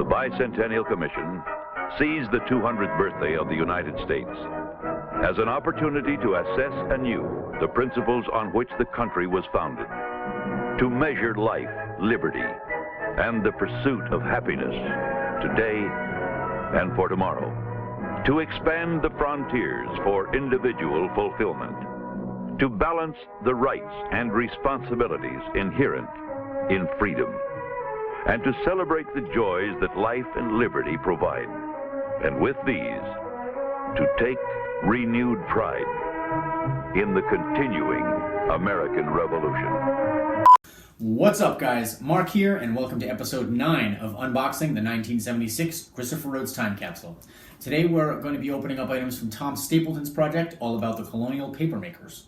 The Bicentennial Commission sees the 200th birthday of the United States as an opportunity to assess anew the principles on which the country was founded, to measure life, liberty, and the pursuit of happiness today and for tomorrow, to expand the frontiers for individual fulfillment, to balance the rights and responsibilities inherent in freedom, and to celebrate the joys that life and liberty provide, and with these, to take renewed pride in the continuing American Revolution. What's up, guys? Mark here, and welcome to episode 9 of Unboxing the 1976 Christopher Rhodes Time Capsule. Today we're going to be opening up items from Tom Stapleton's project, all about the colonial papermakers.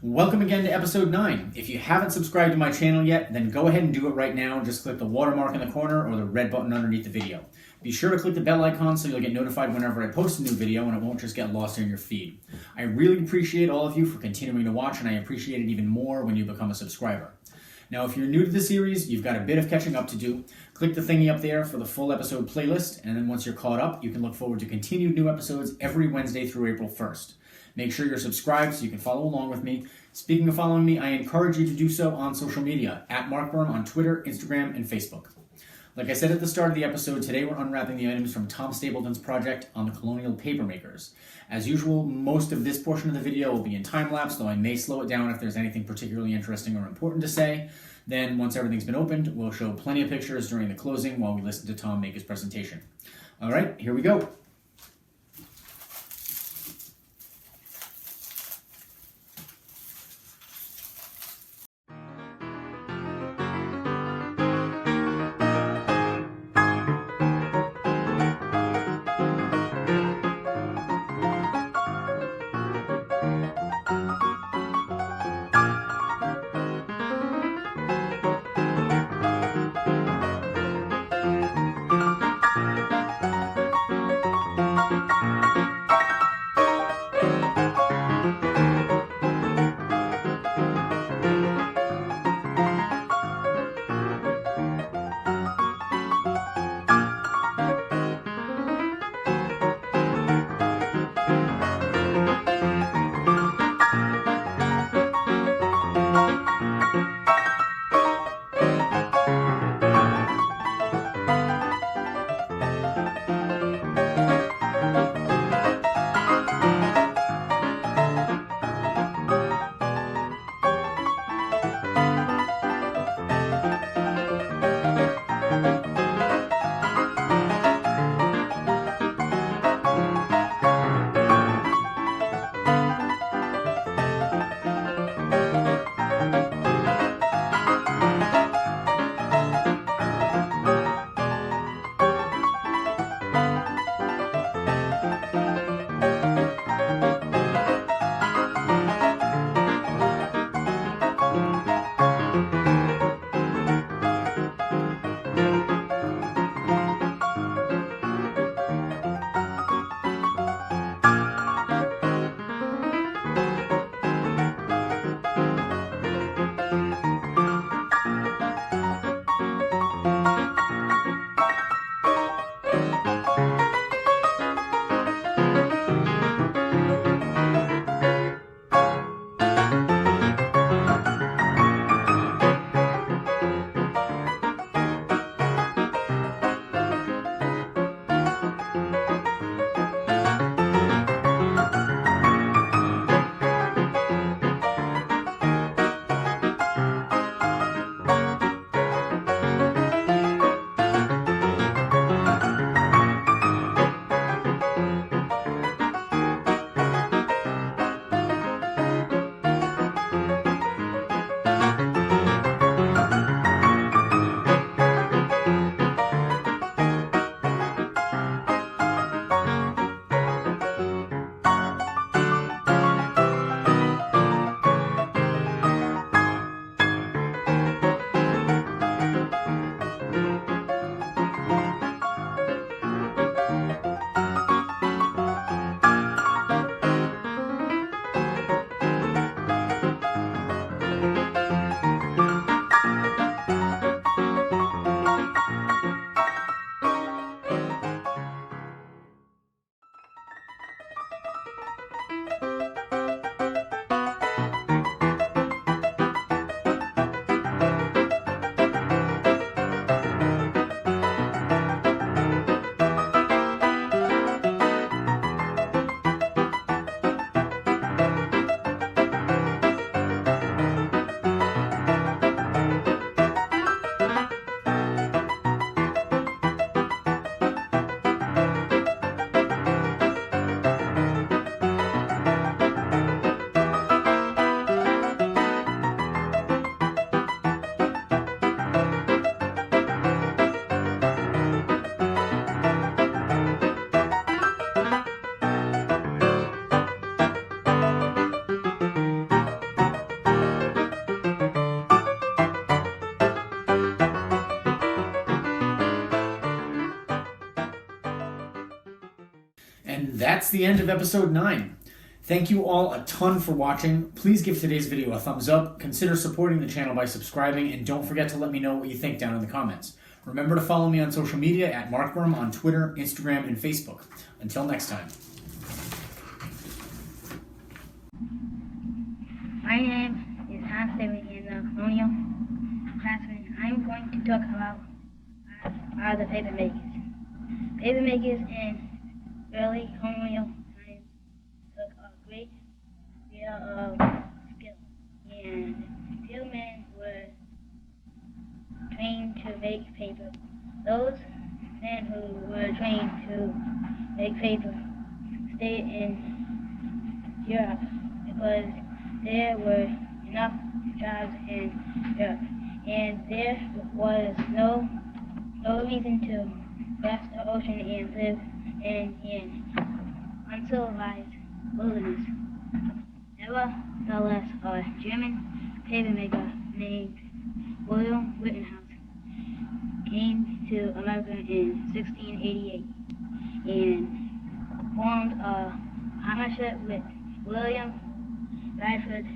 Welcome again to episode 9. If you haven't subscribed to my channel yet, then go ahead and do it right now. Just click the watermark in the corner or the red button underneath the video. Be sure to click the bell icon so you'll get notified whenever I post a new video and it won't just get lost in your feed. I really appreciate all of you for continuing to watch, and I appreciate it even more when you become a subscriber. Now, if you're new to the series, you've got a bit of catching up to do. Click the thingy up there for the full episode playlist, and then once you're caught up, you can look forward to continued new episodes every Wednesday through April 1st. Make sure you're subscribed so you can follow along with me. Speaking of following me, I encourage you to do so on social media, at MarkBurn on Twitter, Instagram, and Facebook. Like I said at the start of the episode, today we're unwrapping the items from Tom Stapleton's project on the colonial papermakers. As usual, most of this portion of the video will be in time-lapse, though I may slow it down if there's anything particularly interesting or important to say. Then, once everything's been opened, we'll show plenty of pictures during the closing while we listen to Tom make his presentation. All right, here we go. that's the end of episode 9. Thank you all a ton for watching. Please give today's video a thumbs up, consider supporting the channel by subscribing, and don't forget to let me know what you think down in the comments. Remember to follow me on social media at MarkWorm on Twitter, Instagram, and Facebook. Until next time. My name is Tom Stapleton in the colonial craftsman. I'm going to talk about are the papermakers. Papermakers in early colonial times took a great deal of skill, and few men were trained to make paper. Those men who were trained to make paper stayed in Europe because there were enough jobs in Europe, and there was no reason to cross the ocean and live in an uncivilized wilderness. Nevertheless, a German papermaker named William Rittenhouse came to America in 1688 and formed a partnership with William Bradford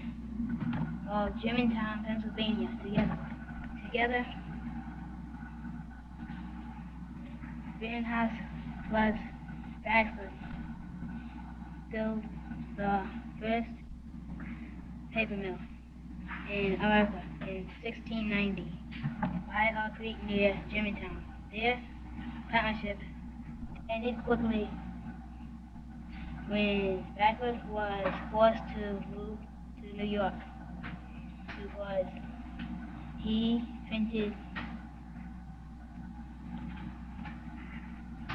of Germantown, Pennsylvania. Together, Rittenhouse plus Bradford built the first paper mill in America in 1690 by a creek near Germantown. Their partnership ended quickly when Bradford was forced to move to New York because he printed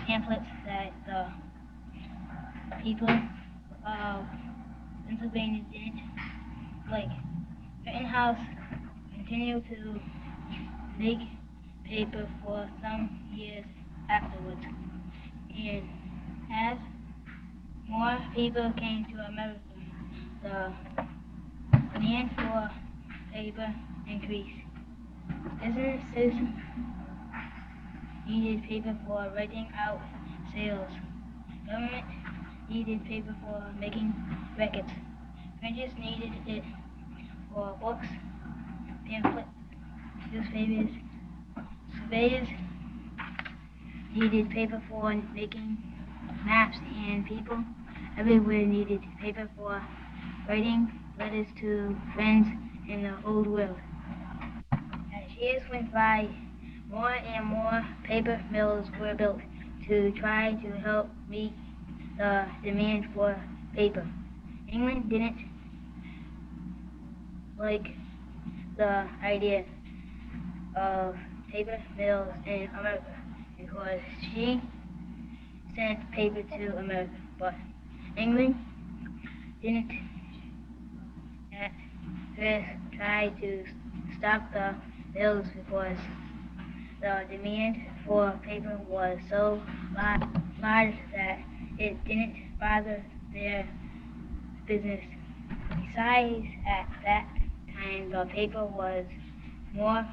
pamphlets that the people of Pennsylvania didn't like. Rittenhouse continued to make paper for some years afterwards, and as more people came to America, the demand for paper increased. Businesses needed paper for writing out sales. Government needed paper for making records. Printers needed it for books, pamphlets, newspapers. Surveyors needed paper for making maps, and people everywhere needed paper for writing letters to friends in the old world. As years went by, more and more paper mills were built to try to help meet the demand for paper. England didn't like the idea of paper mills in America because she sent paper to America, but England didn't at first try to stop the mills because the demand for paper was so large that it didn't bother their business. Besides, at that time, the paper was more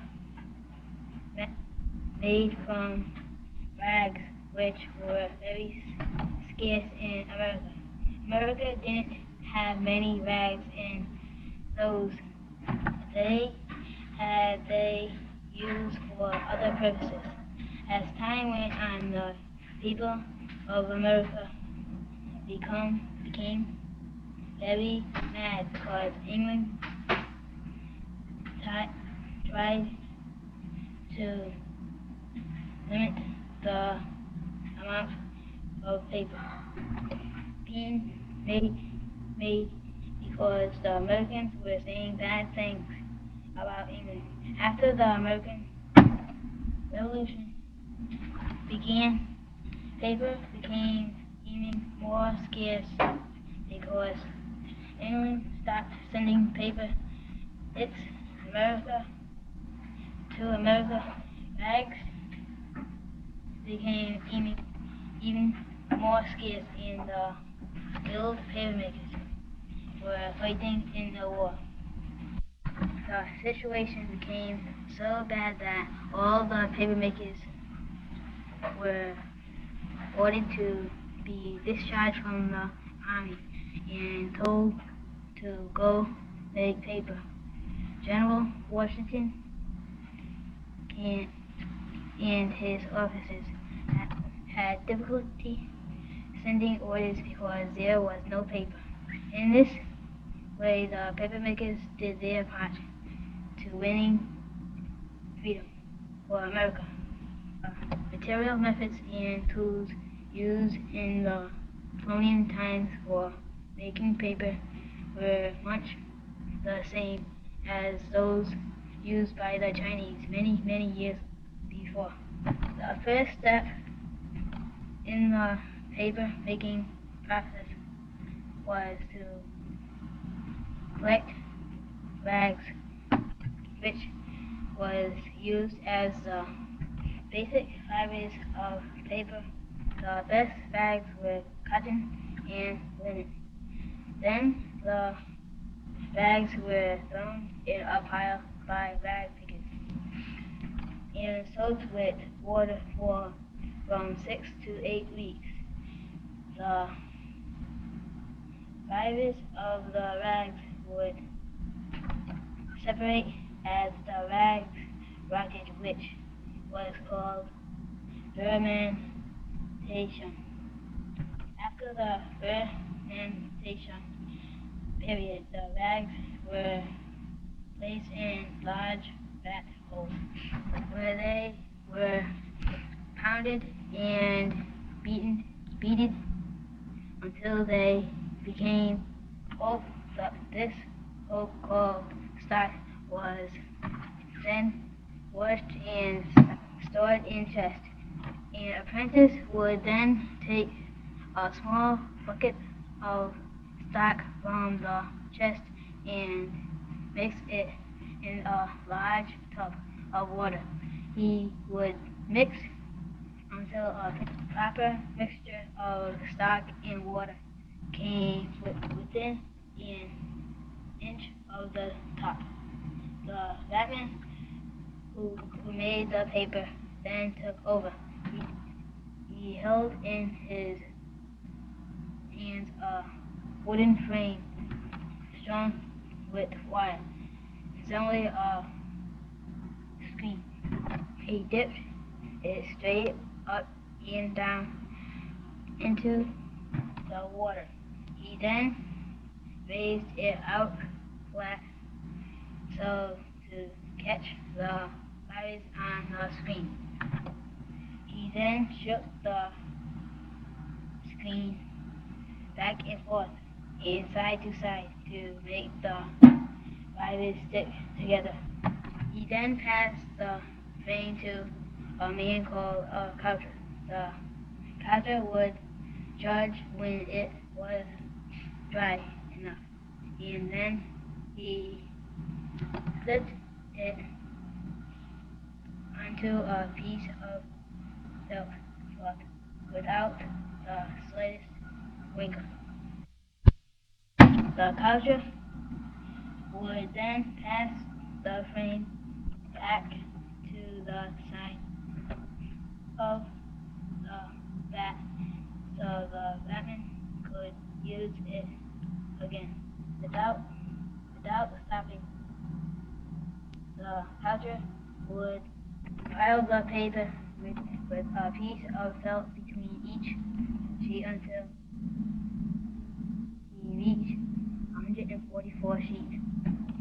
made from rags, which were very scarce in America. America didn't have many rags in those days that they used for other purposes. As time went on, the people of America became very mad because England tried to limit the amount of paper being made because the Americans were saying bad things about England. After the American Revolution began, paper became even more scarce because England stopped sending paper. It's to America. Rags became even more scarce, and the guild papermakers were fighting in the war. The situation became so bad that all the papermakers were ordered to be discharged from the army and told to go make paper. General Washington and his officers had difficulty sending orders because there was no paper. In this way, the papermakers did their part to winning freedom for America. Material methods and tools used in the colonial times for making paper were much the same as those used by the Chinese many years before. The first step in the paper making process was to collect rags, which was used as the basic fibers of paper. The best rags were cotton and linen. Then the rags were thrown in a pile by rag pickers and soaked with water for from 6 to 8 weeks. The fibers of the rags would separate as the rags rotted, which was called fermentation. After the fermentation period, the rags were placed in large vat holes where they were pounded and beaten until they became pulp. This pulp called starch was then washed and stored in chests. An apprentice would then take a small bucket of stock from the chest and mix it in a large tub of water. He would mix until a proper mixture of stock and water came within an inch of the top. The vatman who made the paper then took over. He held in his hands a wooden frame strung with wire, resembling a screen. He dipped it straight up and down into the water. He then raised it out flat so to catch the fibers on the screen. He then shook the screen back and forth and side to side to make the fibers stick together. He then passed the frame to a man called a coulter. The coulter would judge when it was dry enough, and then he slipped it onto a piece of silk cloth without the slightest wrinkle. The coulter would then pass the frame back to the side of the vat so the vatman could use it again without stopping. The coulter would pile the paper with a piece of felt between each sheet until he reached 144 sheets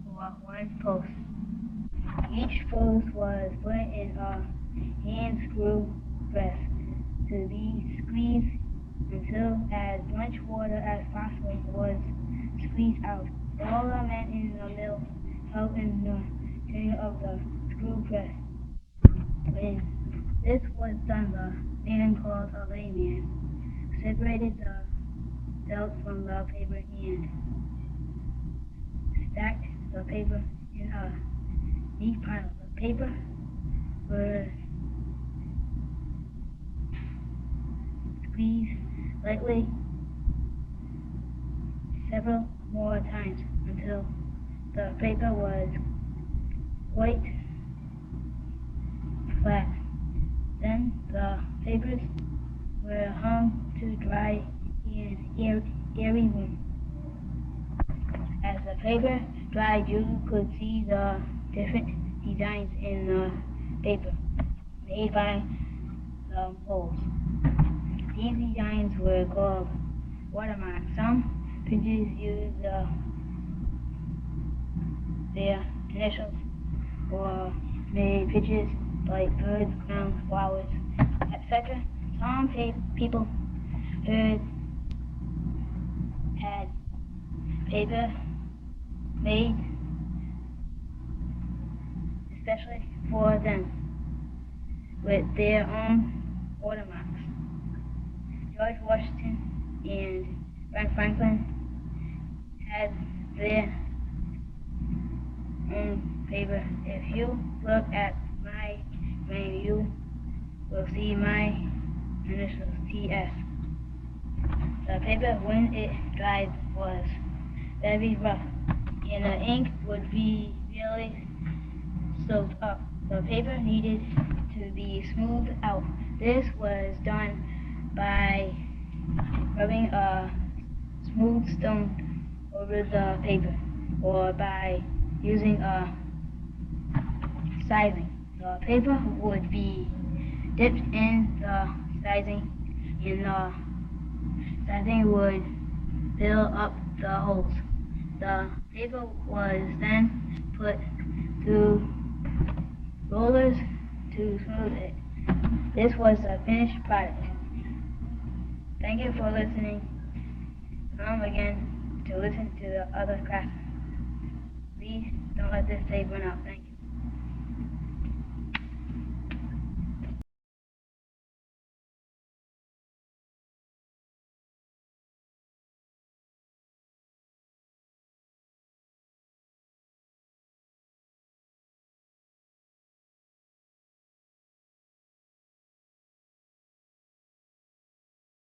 for one post. Each post was put in a hand screw press to be squeezed until as much water as possible was squeezed out. All the men in the mill helped in the turning of the screw press. When this was done, the man called a layman separated the felt from the paper and stacked the paper in a neat pile. The paper was squeezed lightly several more times until the paper was quite flat. Then the papers were hung to dry and airy room. As the paper dried, you could see the different designs in the paper made by the molds. These designs were called watermarks. Some printers used their initials or made pictures like birds, crowns, flowers, etc. Some people had paper made especially for them with their own watermarks. George Washington and Franklin had their own paper. If you look at my frame, you will see my initials, TS. The paper, when it dried, was very rough, and the ink would be really soaked up. The paper needed to be smoothed out. This was done by rubbing a smooth stone over the paper, or by using a sizing. The paper would be dipped in the sizing, and the sizing would fill up the holes. The paper was then put through rollers to smooth it. This was the finished product. Thank you for listening. Come again to listen to the other crafts. Please don't let this tape run out. Thank you.